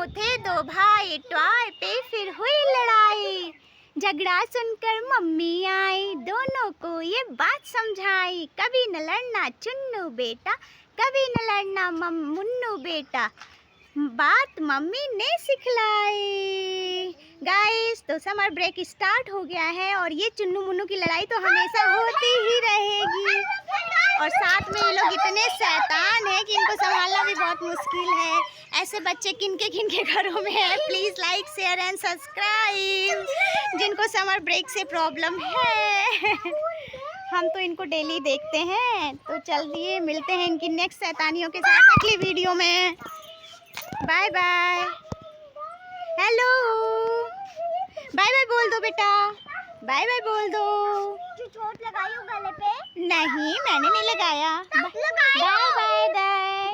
थे दो भाई, टॉय पे फिर हुई लड़ाई। झगड़ा सुनकर मम्मी आई, दोनों को ये बात समझाई। कभी न लड़ना चुन्नू बेटा, कभी न लड़ना मुन्नू बेटा, बात मम्मी ने सिखलाई। गाइस, तो समर ब्रेक स्टार्ट हो गया है और ये चुन्नू मुन्नू की लड़ाई तो हमेशा होती ही रहेगी। और साथ में ये लोग इतने शैतान हैं कि इनको संभालना भी बहुत मुश्किल है। ऐसे बच्चे किनके घरों में है? Please like share and subscribe. जिनको समर ब्रेक से प्रॉब्लम है हम तो इनको डेली देखते हैं। तो चलिए मिलते हैं इनकी नेक्स्ट शैतानियों के साथ अगली वीडियो में। Bye bye. Hello, bye bye बोल दो बेटा, बाय बाय बोल दो। चोट लगाई हो गले पे? नहीं, मैंने नहीं लगाया। Bye bye, bye bye.